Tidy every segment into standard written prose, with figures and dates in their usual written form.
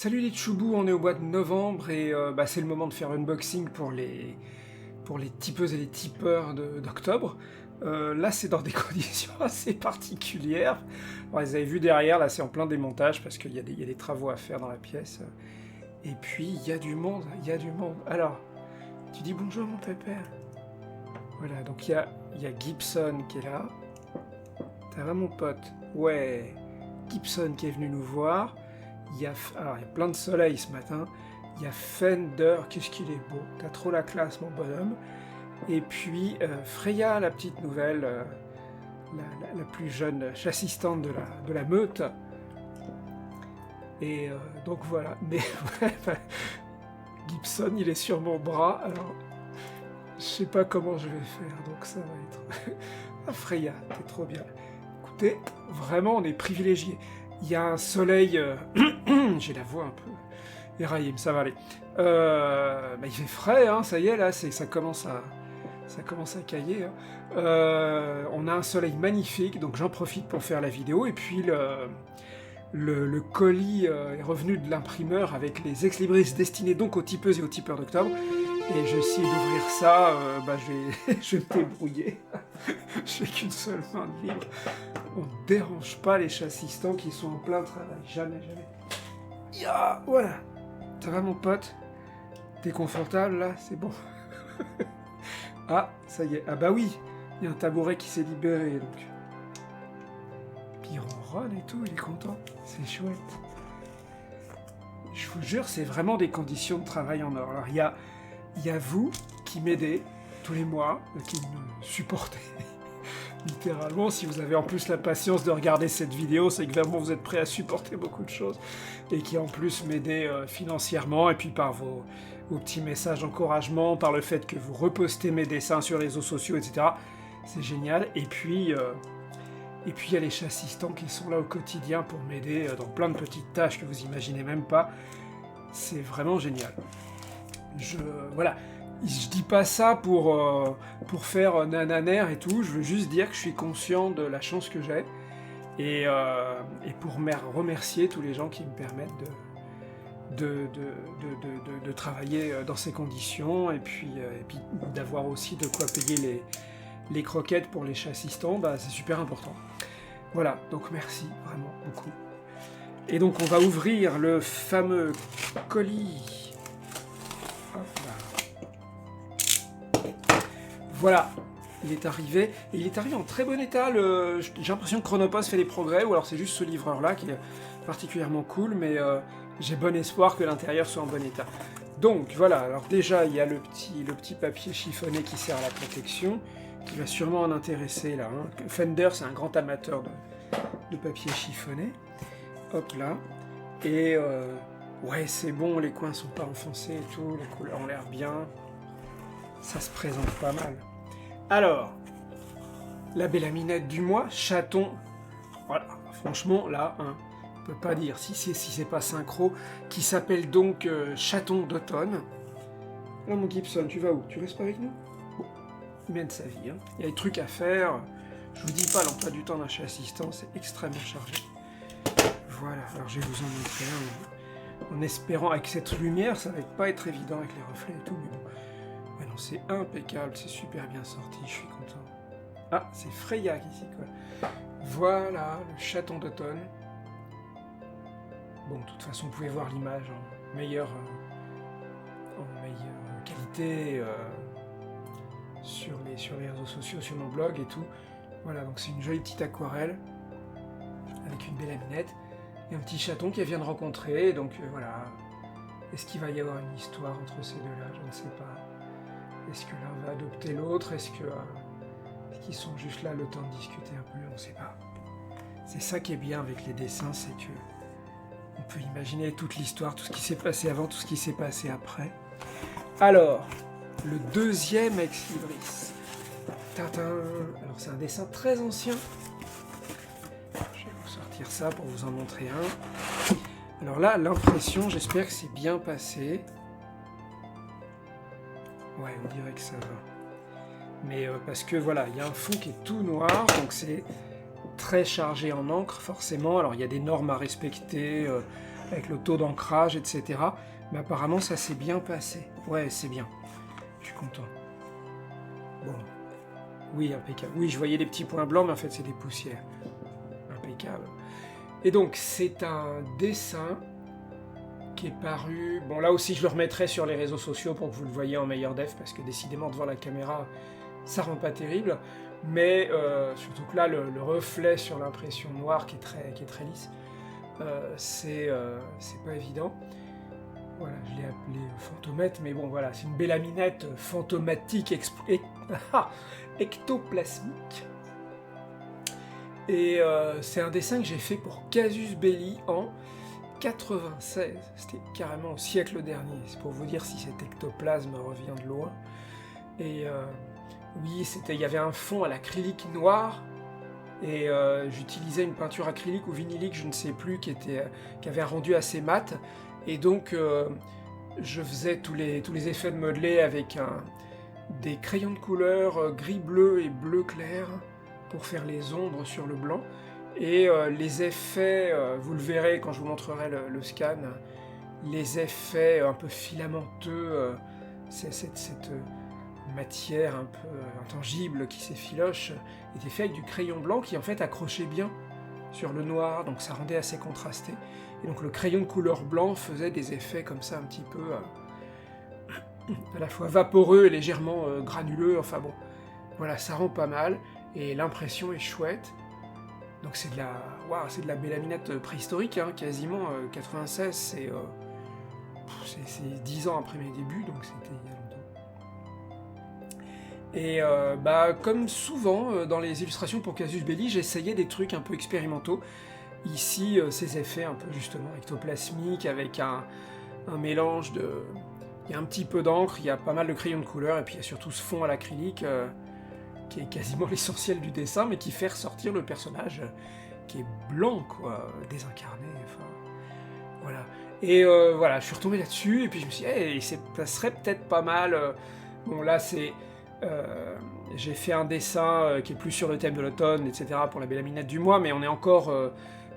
Salut les choubous, on est au mois de novembre et c'est le moment de faire l'unboxing pour les tipeuses et les tipeurs d'octobre. Là c'est dans des conditions assez particulières. Bon, vous avez vu derrière, là c'est en plein démontage parce qu'il y a des travaux à faire dans la pièce. Et puis il y a du monde, il y a du monde. Alors, tu dis bonjour mon pépère. Voilà, donc il y a Gibson qui est là. Ça va mon pote? Ouais, Gibson qui est venu nous voir. Alors, il y a plein de soleil ce matin. Il y a Fender, qu'est-ce qu'il est beau. T'as trop la classe, mon bonhomme. Et puis Freya, la petite nouvelle, la plus jeune chassistante de la meute. Et donc voilà. Mais ouais, Gibson, il est sur mon bras. Alors, je sais pas comment je vais faire. Donc ça va être... Ah, Freya, t'es trop bien. Écoutez, vraiment, on est privilégiés. Il y a un soleil... J'ai la voix un peu éraillée, mais ça va aller. Il fait frais, hein, ça y est, là, ça commence à cailler. Hein. On a un soleil magnifique, donc j'en profite pour faire la vidéo. Et puis le colis est revenu de l'imprimeur avec les ex-libris destinés donc aux tipeuses et aux tipeurs d'octobre. Et je vais essayer d'ouvrir ça, je vais me débrouiller. J'ai qu'une seule main de libre. On ne dérange pas les chassistants qui sont en plein travail. Jamais, jamais. Ya, voilà. Ça va mon pote? T'es confortable là? C'est bon. Ah, ça y est. Ah bah oui, il y a un tabouret qui s'est libéré donc. Puis il ronronne et tout, il est content. C'est chouette. Je vous jure, c'est vraiment des conditions de travail en or. Alors il y a vous qui m'aidez tous les mois, qui me supportez. Littéralement, si vous avez en plus la patience de regarder cette vidéo, c'est que vraiment vous êtes prêt à supporter beaucoup de choses, et qui en plus m'aidez financièrement, et puis par vos petits messages d'encouragement, par le fait que vous repostez mes dessins sur les réseaux sociaux, etc. C'est génial. Et puis il y a les chassistants qui sont là au quotidien pour m'aider dans plein de petites tâches que vous imaginez même pas. C'est vraiment génial. Voilà. Je dis pas ça pour faire nananer et tout, je veux juste dire que je suis conscient de la chance que j'ai, et pour remercier tous les gens qui me permettent de travailler dans ces conditions, et puis d'avoir aussi de quoi payer les croquettes pour les chassistants, c'est super important. Voilà, donc merci, vraiment, beaucoup. Et donc on va ouvrir le fameux colis. Hop là. Voilà, il est arrivé, et il est arrivé en très bon état. J'ai l'impression que Chronopost fait des progrès, ou alors c'est juste ce livreur-là qui est particulièrement cool, mais j'ai bon espoir que l'intérieur soit en bon état. Donc voilà, alors déjà il y a le petit papier chiffonné qui sert à la protection, qui va sûrement en intéresser là. Hein. Fender, c'est un grand amateur de papier chiffonné. Hop là, et ouais c'est bon, les coins sont pas enfoncés et tout, les couleurs ont l'air bien. Ça se présente pas mal. Alors, la bélaminette du mois, chaton. Voilà, franchement, là, hein, on peut pas dire si c'est pas synchro, qui s'appelle donc Chaton d'automne. Là, mon Gibson, tu vas où? Tu restes pas avec nous? Bon, il mène sa vie. Hein. Il y a des trucs à faire. Je vous dis pas, l'emploi du temps d'un chassistant, c'est extrêmement chargé. Voilà, alors je vais vous en montrer un. En espérant, avec cette lumière, ça va pas être évident avec les reflets et tout, mais bon. Ouais, non, c'est impeccable, c'est super bien sorti, je suis content. Ah, c'est Freya qui s'y colle. Voilà, le chaton d'automne. Bon, de toute façon, vous pouvez voir l'image en meilleure qualité sur les réseaux sociaux, sur mon blog et tout. Voilà, donc c'est une jolie petite aquarelle avec une bélaminette et un petit chaton qu'elle vient de rencontrer. Donc voilà, est-ce qu'il va y avoir une histoire entre ces deux-là? Je ne sais pas. Est-ce que l'un va adopter l'autre? Est-ce qu'ils sont juste là le temps de discuter un peu? On ne sait pas. C'est ça qui est bien avec les dessins, c'est que on peut imaginer toute l'histoire, tout ce qui s'est passé avant, tout ce qui s'est passé après. Alors, le deuxième ex-libris. Tintin. Alors c'est un dessin très ancien. Je vais vous sortir ça pour vous en montrer un. Alors là, l'impression, j'espère que c'est bien passé. Ouais, on dirait que ça va. Mais parce que voilà, il y a un fond qui est tout noir, donc c'est très chargé en encre forcément. Alors il y a des normes à respecter, avec le taux d'ancrage, etc. Mais apparemment, ça s'est bien passé. Ouais, c'est bien. Je suis content. Bon. Oui, impeccable. Oui, je voyais des petits points blancs, mais en fait, c'est des poussières. Impeccable. Et donc, c'est un dessin qui est paru... Bon, là aussi, je le remettrai sur les réseaux sociaux pour que vous le voyez en meilleur def, parce que décidément, devant la caméra, ça rend pas terrible. Mais surtout que là, le reflet sur l'impression noire qui est très lisse, c'est pas évident. Voilà, je l'ai appelé fantomètre, mais bon, voilà, c'est une bélaminette fantomatique ectoplasmique. Et c'est un dessin que j'ai fait pour Casus Belli en 96. C'était carrément au siècle dernier. C'est pour vous dire si cet ectoplasme revient de loin. Et oui, il y avait un fond à l'acrylique noir. Et j'utilisais une peinture acrylique ou vinilique, je ne sais plus, qui avait un rendu assez mat. Et donc, je faisais tous les effets de modelé avec des crayons de couleur gris-bleu et bleu clair pour faire les ombres sur le blanc. Et les effets, vous le verrez quand je vous montrerai le scan, les effets un peu filamenteux, cette matière un peu intangible qui s'effiloche, était fait avec du crayon blanc qui en fait accrochait bien sur le noir, donc ça rendait assez contrasté. Et donc le crayon de couleur blanc faisait des effets comme ça un petit peu à la fois vaporeux et légèrement granuleux, enfin bon, voilà, ça rend pas mal, et l'impression est chouette. Donc c'est de la bélaminette préhistorique, hein, quasiment, 96, c'est 10 ans après mes débuts, donc c'était il y a longtemps. Et comme souvent dans les illustrations pour Casus Belli, j'essayais des trucs un peu expérimentaux. Ici, ces effets un peu justement ectoplasmiques, avec un mélange de... Il y a un petit peu d'encre, il y a pas mal de crayons de couleur, et puis il y a surtout ce fond à l'acrylique, qui est quasiment l'essentiel du dessin, mais qui fait ressortir le personnage qui est blanc, quoi, désincarné, enfin... Voilà. Et voilà, je suis retombé là-dessus, et puis je me suis dit, hey, ça serait peut-être pas mal... Bon, là, c'est... j'ai fait un dessin qui est plus sur le thème de l'automne, etc., pour la bélaminette du mois, mais on est encore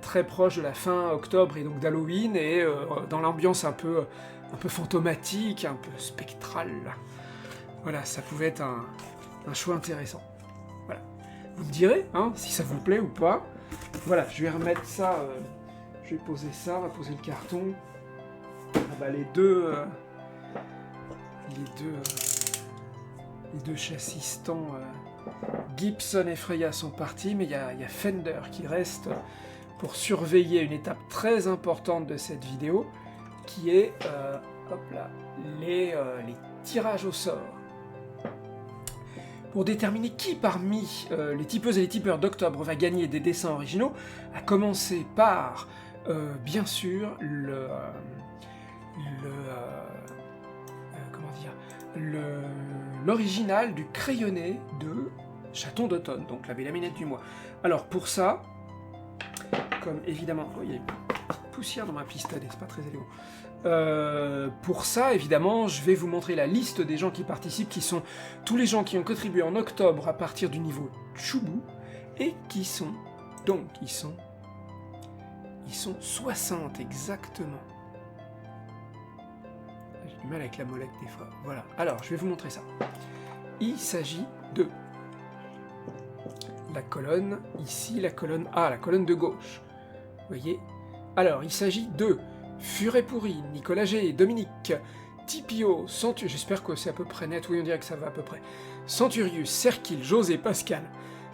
très proche de la fin octobre, et donc d'Halloween, et dans l'ambiance un peu fantomatique, un peu spectrale. Voilà, ça pouvait être un choix intéressant. Voilà. Vous me direz, hein, si ça vous plaît ou pas. Voilà, je vais remettre ça, je vais poser ça, on va poser le carton. Ah bah, les deux chassistants Gibson et Freya sont partis, mais il y a Fender qui reste pour surveiller une étape très importante de cette vidéo, qui est hop là, les tirages au sort. Pour déterminer qui parmi les tipeuses et les tipeurs d'octobre va gagner des dessins originaux, à commencer par, bien sûr, l'original du crayonné de Chaton d'automne, donc la bélaminette du mois. Alors pour ça, comme évidemment, il y a une petite poussière dans ma pistolet, c'est pas très élégant. Pour ça, évidemment, je vais vous montrer la liste des gens qui participent, qui sont tous les gens qui ont contribué en octobre à partir du niveau Choubou, et qui sont, donc, ils sont 60 exactement. J'ai du mal avec la molette des fois. Voilà, alors je vais vous montrer ça. Il s'agit de la colonne, ici, la colonne A, la colonne de gauche. Vous voyez? Alors, il s'agit de Furet Pourri, Nicolas G, Dominique, Tipio, j'espère que c'est à peu près net, oui on dirait que ça va à peu près, Centurius, Serkil, José, Pascal,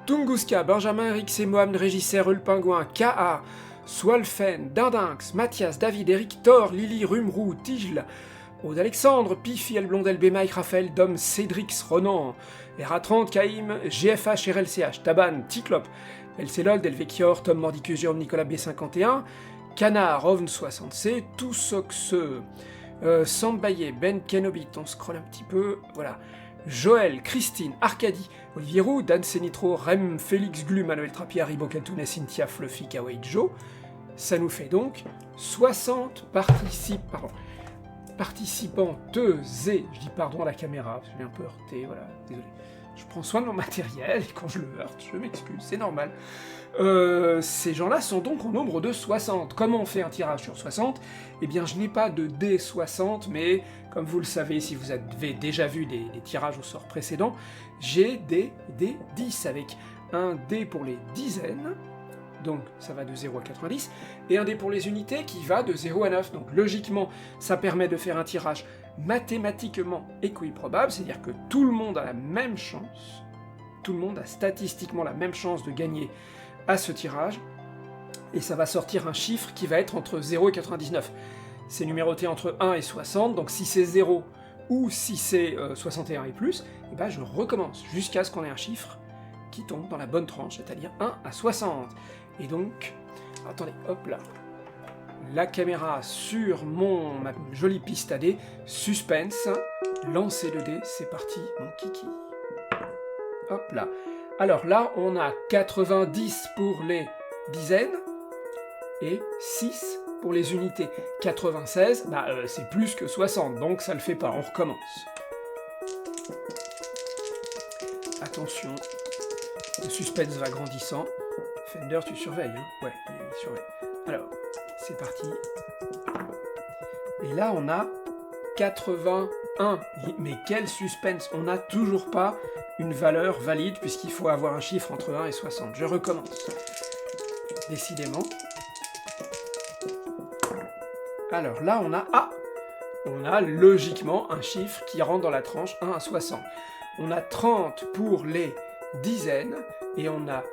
Tunguska, Benjamin, Eric, Mohamed, Régisseur, Ulpingouin, K.A., Swalfen, Dindinx, Mathias, David, Eric, Thor, Lily, Rumrou, Tigel, Aude Alexandre, Pifi, El Blondel, B. Mike, Raphaël, Dom, Cédrix, Ronan, RA30, Caïm, GFH, RLCH, Taban, Ticlop, LCLOL, Delvekior, Tom Mordicus, Jérôme Nicolas B51, Canard, Ovn60C, Toussox, Sambaye, Ben Kenobit, on scrolle un petit peu, voilà. Joël, Christine, Arcadie, Olivier Roux, Dan Senitro, Rem, Félix Glu, Manuel Trappier, Harry Bocaltoune, Cynthia, Fluffy, Kawaii Joe. Ça nous fait donc 60 participanteuses, je dis pardon à la caméra, parce que je l'ai un peu heurté, voilà, désolé. je prends soin de mon matériel, et quand je le heurte, je m'excuse, c'est normal. Ces gens-là sont donc au nombre de 60. Comment on fait un tirage sur 60 ? Eh bien, je n'ai pas de dés 60, mais comme vous le savez, si vous avez déjà vu des tirages au sort précédents, j'ai des dés 10 avec un dé pour les dizaines, donc ça va de 0 à 90, et un dé pour les unités qui va de 0 à 9. Donc logiquement, ça permet de faire un tirage mathématiquement équiprobable, c'est-à-dire que tout le monde a la même chance, tout le monde a statistiquement la même chance de gagner à ce tirage, et ça va sortir un chiffre qui va être entre 0 et 99. C'est numéroté entre 1 et 60, donc si c'est 0 ou si c'est 61 et plus, et ben je recommence jusqu'à ce qu'on ait un chiffre qui tombe dans la bonne tranche, c'est-à-dire 1 à 60. Et donc, attendez, hop là, la caméra sur ma jolie piste à dés, suspense, lancez le dé, c'est parti, mon kiki. Hop là. Alors là, on a 90 pour les dizaines et 6 pour les unités. 96, c'est plus que 60, donc ça le fait pas, on recommence. Attention, le suspense va grandissant. Fender, tu surveilles, hein? Ouais, il surveille. Alors, c'est parti. Et là, on a 81. Mais quel suspense! On n'a toujours pas une valeur valide, puisqu'il faut avoir un chiffre entre 1 et 60. Je recommence. Décidément. Alors là, on a logiquement un chiffre qui rentre dans la tranche 1 à 60. On a 30 pour les dizaines, et on a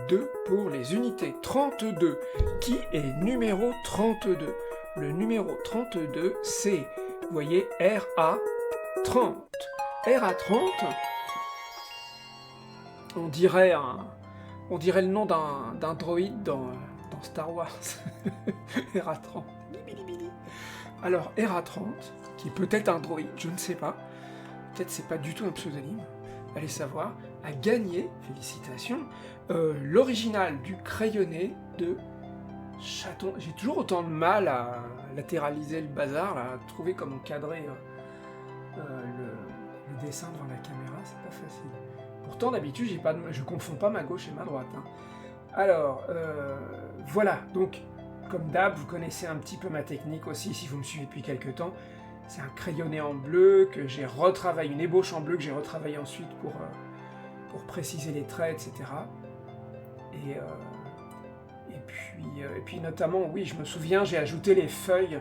2 pour les unités. 32. Qui est numéro 32? Le numéro 32, c'est, vous voyez, RA30. RA30, on dirait le nom d'un droïde dans Star Wars. RA30. Alors, RA30, qui est peut-être un droïde, je ne sais pas, peut-être c'est pas du tout un pseudonyme, allez savoir, a gagné, félicitations, l'original du crayonné de Chaton. J'ai toujours autant de mal à latéraliser le bazar, là, à trouver comment cadrer le dessin devant la caméra, c'est pas facile. Pourtant, d'habitude, je confonds pas ma gauche et ma droite. Hein. Alors, voilà, donc, comme d'hab, vous connaissez un petit peu ma technique aussi, si vous me suivez depuis quelques temps. C'est un crayonné en bleu que j'ai retravaillé, une ébauche en bleu que j'ai retravaillé ensuite pour préciser les traits, etc. Et puis notamment, oui, je me souviens, j'ai ajouté les feuilles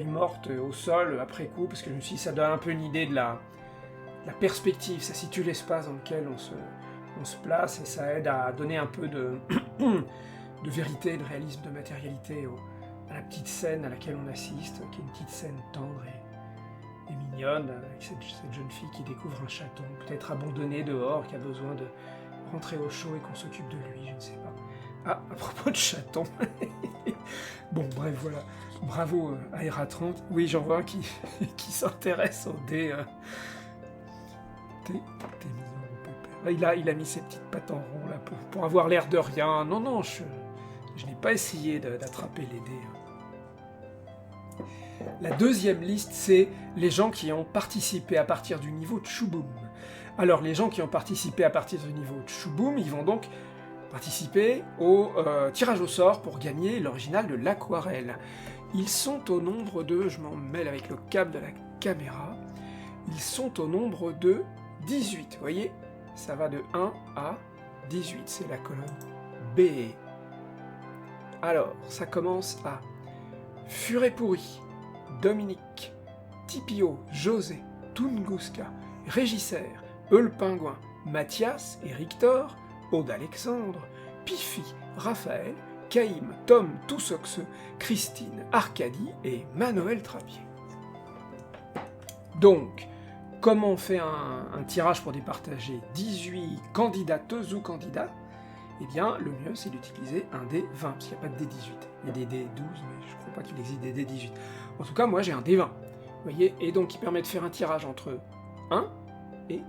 mortes au sol après coup, parce que je me suis dit, ça donne un peu une idée de la perspective, ça situe l'espace dans lequel on se place, et ça aide à donner un peu de vérité, de réalisme, de matérialité à la petite scène à laquelle on assiste, qui est une petite scène tendre et mignonne, avec cette jeune fille qui découvre un chaton, peut-être abandonné dehors, qui a besoin de rentrer au chaud et qu'on s'occupe de lui, je ne sais pas. Ah, à propos de chaton. Bon, bref, voilà. Bravo à RA30. Oui, j'en vois un qui s'intéresse au dé. T'es mignon, mon pépère. Il a mis ses petites pattes en rond, là, pour avoir l'air de rien. Non, je n'ai pas essayé d'attraper les dés. La deuxième liste, c'est les gens qui ont participé à partir du niveau Tchouboum. Alors, les gens qui ont participé à partir du niveau Tchouboum, ils vont donc participer au tirage au sort pour gagner l'original de l'aquarelle. Ils sont au nombre de, je m'en mêle avec le câble de la caméra, ils sont au nombre de 18, vous voyez, ça va de 1 à 18, c'est la colonne B. Alors, ça commence à Furet Pourri, Dominique, Tipio, José, Tunguska, Régisser, Eul Pingouin, Mathias et Rictor, Aude Alexandre, Pifi, Raphaël, Caïm, Tom Toussoxe, Christine, Arcadie et Manoël Trapier. Donc, comment on fait un tirage pour départager 18 candidateuses ou candidats? Eh bien, le mieux, c'est d'utiliser un dé 20, parce qu'il n'y a pas de dé 18. Il y a des dé 12, mais je ne crois pas qu'il existe des dé 18. En tout cas, moi, j'ai un dé 20. Vous voyez? Et donc, il permet de faire un tirage entre 1 et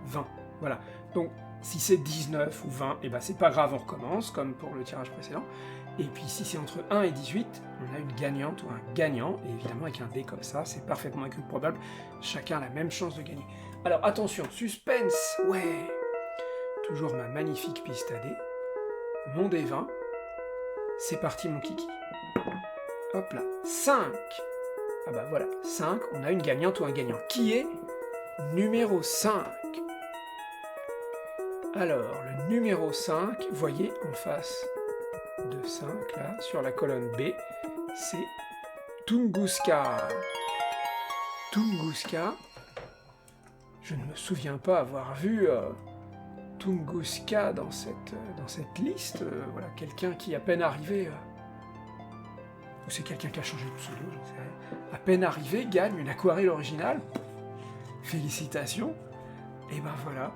20. Voilà. Donc, si c'est 19 ou 20, eh ben c'est pas grave, on recommence, comme pour le tirage précédent. Et puis si c'est entre 1 et 18, on a une gagnante ou un gagnant, et évidemment avec un dé comme ça, c'est parfaitement probable, chacun a la même chance de gagner. Alors attention, suspense, ouais. Toujours ma magnifique piste à dés. Mon dé 20. C'est parti mon kiki. Hop là, 5. Ah bah voilà, 5, on a une gagnante ou un gagnant. Qui est numéro 5? Alors, le numéro 5, voyez en face de 5, là, sur la colonne B, c'est Tunguska. Tunguska, je ne me souviens pas avoir vu Tunguska dans cette liste. Voilà, quelqu'un qui, à peine arrivé, ou c'est quelqu'un qui a changé de pseudo, j'en sais rien, à peine arrivé, gagne une aquarelle originale. Félicitations. Et ben voilà,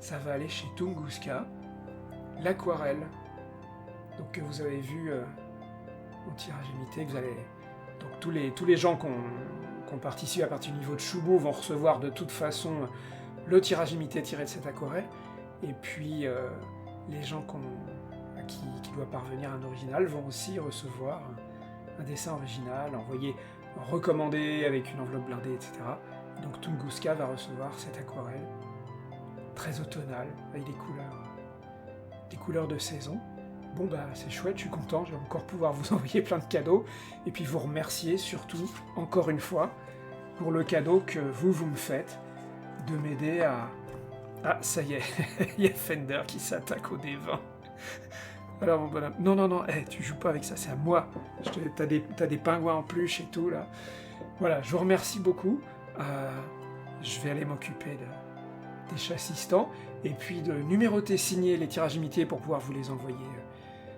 ça va aller chez Tunguska, l'aquarelle. Donc que vous avez vu en tirage limité, que vous allez... Donc tous les gens qui ont participé à partir du niveau de Choubo vont recevoir de toute façon le tirage limité tiré de cette aquarelle. Et puis les gens qui doivent parvenir à un original vont aussi recevoir un dessin original, envoyé, recommandé avec une enveloppe blindée, etc. Donc Tunguska va recevoir cette aquarelle très automnale, avec des couleurs de saison. Bon bah c'est chouette, je suis content, je vais encore pouvoir vous envoyer plein de cadeaux, et puis vous remercier surtout, encore une fois, pour le cadeau que vous me faites, de m'aider à... Ah, ça y est, il y a Fender qui s'attaque au D20. Alors mon bonhomme, non, hey, tu joues pas avec ça, c'est à moi. T'as des pingouins en peluche et tout, là. Voilà, je vous remercie beaucoup. Je vais aller m'occuper des chassistants, et puis de numéroter, signer les tirages limités pour pouvoir vous les envoyer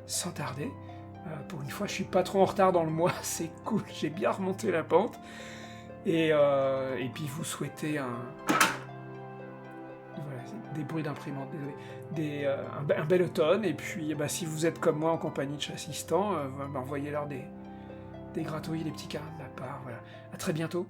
sans tarder. Pour une fois, je suis pas trop en retard dans le mois, c'est cool, j'ai bien remonté la pente. Et puis vous souhaitez voilà, des bruits d'imprimante, désolé. Un bel automne, et puis bah, si vous êtes comme moi en compagnie de chassistants, envoyez-leur des gratouilles, des petits carins de ma part. Voilà. À très bientôt.